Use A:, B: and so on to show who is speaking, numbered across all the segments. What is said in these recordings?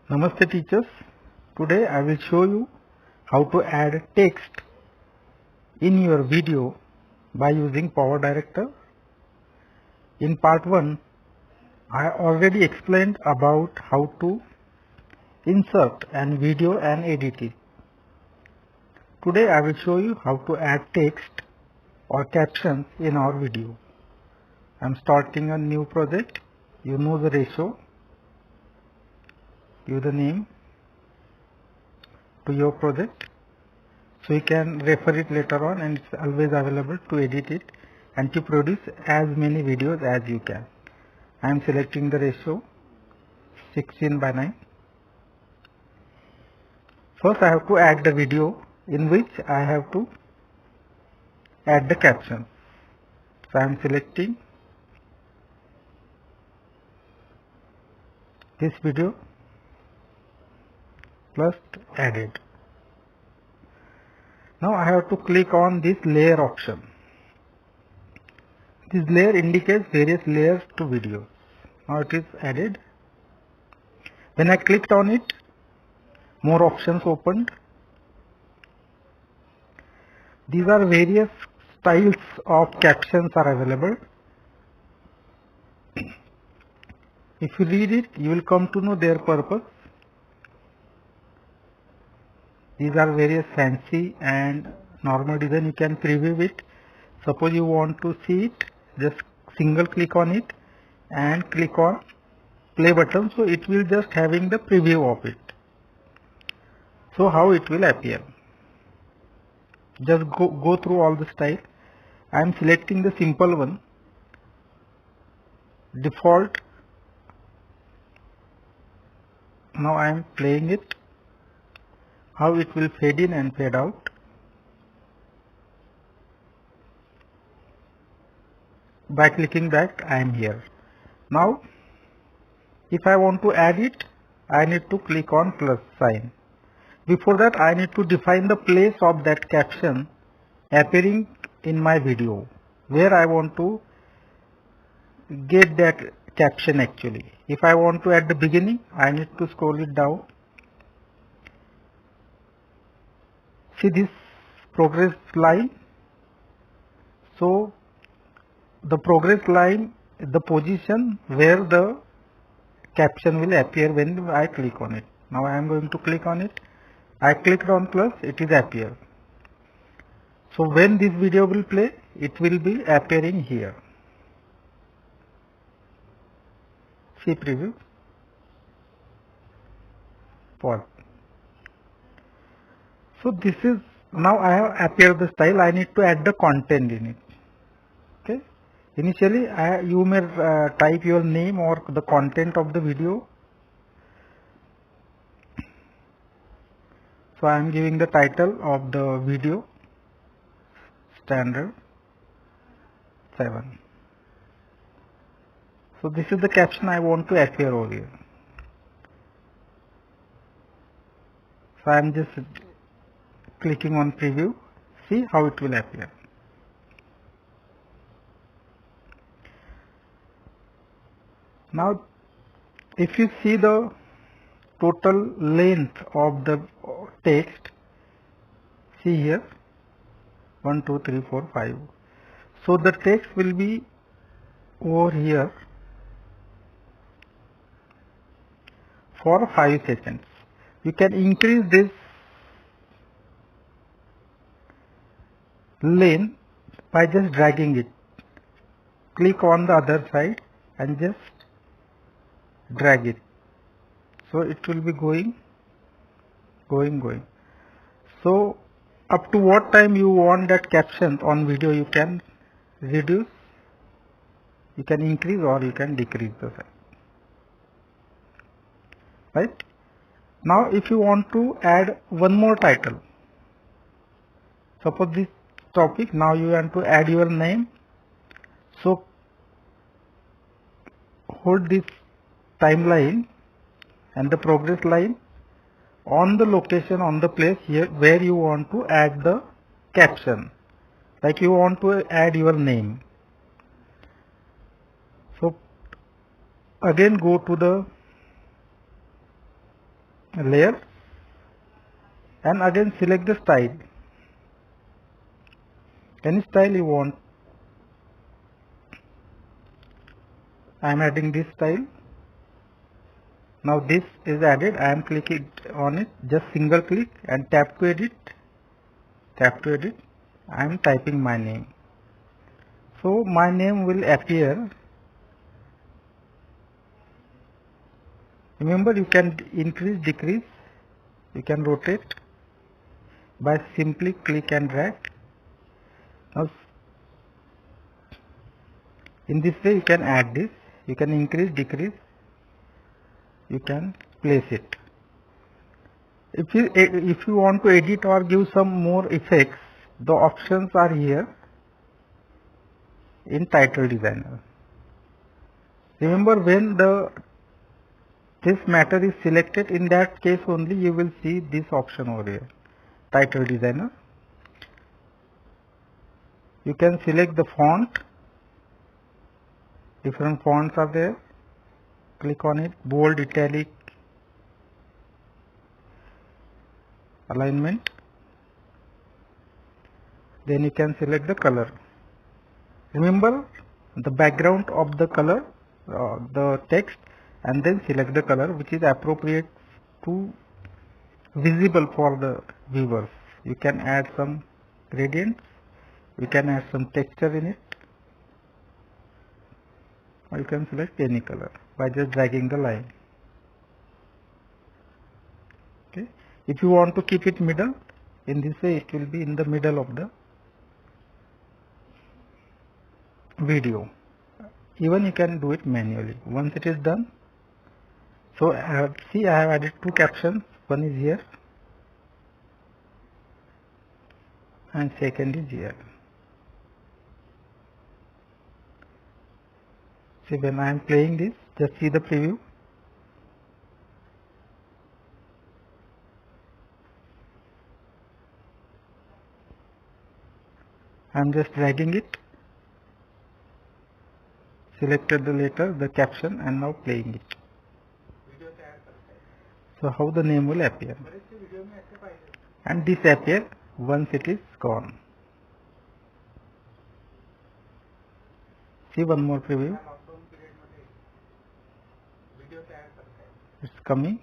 A: Namaste teachers. Today I will show you how to add text in your video by using Power Director. In part 1 I already explained about how to insert an video and edit it. Today I will show you how to add text or captions in our video. I am starting a new project. You know the ratio. Give the name to your project so you can refer it later on, and it's always available to edit it and to produce as many videos as you can. I am selecting the ratio 16:9. First I have to add the video in which I have to add the caption. So I am selecting this video plus added. Now I have to click on this layer option. This layer indicates various layers to videos. Now it is added. When I clicked on it, more options opened. These are various styles of captions are available. If you read it, you will come to know their purpose. These are various fancy and normal design. You can preview it. Suppose you want to see it, just single click on it and click on play button. So it will just having the preview of it. So how it will appear. Just go through all the style. I am selecting the simple one. Default. Now I am playing it. How it will fade in and fade out. By clicking that, I am here. Now if I want to add it, I need to click on plus sign. Before that, I need to define the place of that caption appearing in my video, where I want to get that caption actually. If I want to at the beginning, I need to scroll it down. See this progress line. So the progress line is the position where the caption will appear when I click on it. Now I am going to click on it. I clicked on plus, it is appear. So when this video will play, it will be appearing here. See preview. Pause. So this is, now I have appeared the style. I need to add the content in it. Okay. Initially you may type your name or the content of the video. So I am giving the title of the video standard 7. So this is the caption I want to appear over here. So I am just clicking on preview. See how it will appear. Now if you see the total length of the text, see here 1 2 3 4 5. So the text will be over here for 5 seconds. You can increase this length by just dragging it. Click on the other side and just drag it. So it will be going. So up to what time you want that caption on video, you can reduce, you can increase or you can decrease the size. Right? Now if you want to add one more title, suppose this topic, now you want to add your name. So hold this timeline and the progress line on the location, on the place here where you want to add the caption. Like you want to add your name. So again go to the layer and again select the style, any style you want. I am adding this style. Now this is added. I am clicking on it, just single click and tap to edit. Tap to edit. I am typing my name. So my name will appear. Remember, you can increase, decrease, you can rotate by simply click and drag. Now in this way you can add this, you can increase, decrease, you can place it. If you want to edit or give some more effects, the options are here in Title Designer. Remember, when this matter is selected, in that case only you will see this option over here, Title Designer. You can select the font. Different fonts are there. Click on it, bold, italic, alignment. Then you can select the color. Remember the background of the color, the text, and then select the color which is appropriate to visible for the viewers. You can add some gradients, you can add some texture in it, or you can select any color by just dragging the line. Okay. If you want to keep it middle, in this way it will be in the middle of the video. Even you can do it manually once it is done. So see, I have added two captions. One is here and second is here. See, when I am playing this, just see the preview. I am just dragging it, selected the letter, the caption, and now playing it. So how the name will appear and disappear once it is gone. See, one more preview. It's coming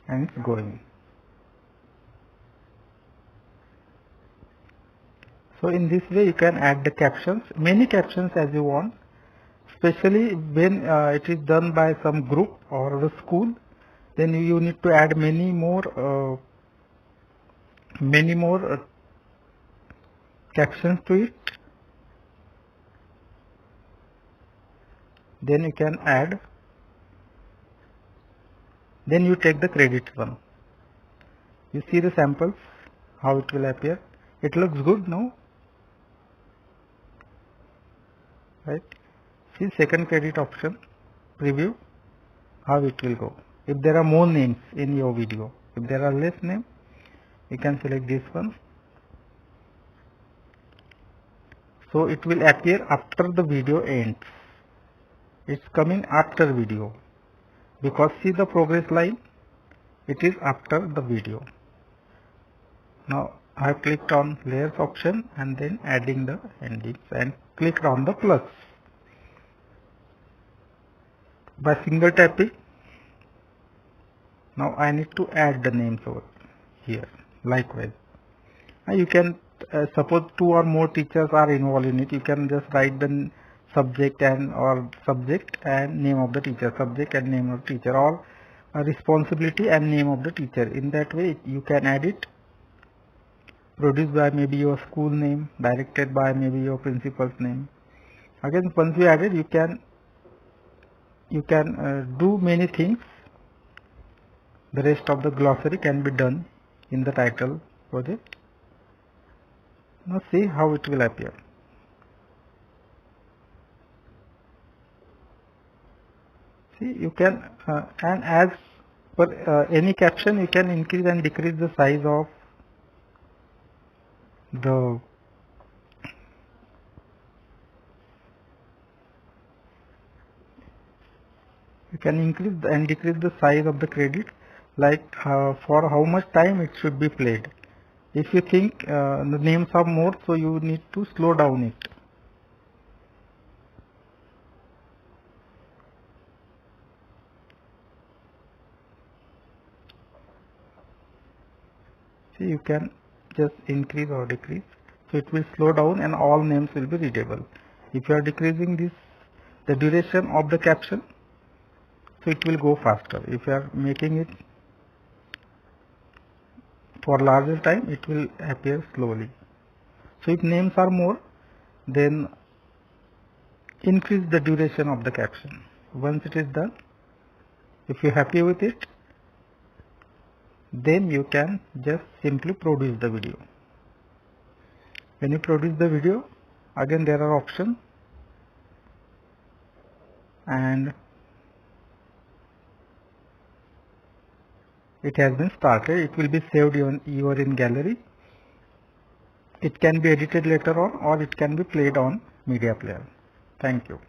A: and it's going. So in this way you can add the captions, many captions as you want, especially when it is done by some group or the school. Then you need to add many more captions to it. Then you can add, then you take the credit one. You see the samples, how it will appear. It looks good now, right? See second credit option, preview, how it will go. If there are more names in your video, if there are less names, you can select this one. So it will appear after the video ends. It's coming after video, because see the progress line, it is after the video. Now I have clicked on layers option and then adding the endings and clicked on the plus. By single tapping, now I need to add the names over here. Likewise, you can suppose two or more teachers are involved in it, you can just write the subject and name of the teacher, subject and name of the teacher, or responsibility and name of the teacher. In that way you can add it. Produced by maybe your school name, directed by maybe your principal's name. Again, once you add it, you can do many things. The rest of the glossary can be done in the title project. Now see how it will appear. See, you can and as per any caption, you can increase and decrease the size of the You can increase and decrease the size of the credit, like for how much time it should be played. If you think the names are more, so you need to slow down it. See, you can just increase or decrease. So it will slow down and all names will be readable. If you are decreasing the duration of the caption, so it will go faster. If you are making it for larger time, it will appear slowly. So if names are more, then increase the duration of the caption. Once it is done, if you are happy with it, then you can just simply produce the video. When you produce the video, again there are options, and it has been started. It will be saved in gallery. It can be edited later on, or it can be played on media player. Thank you.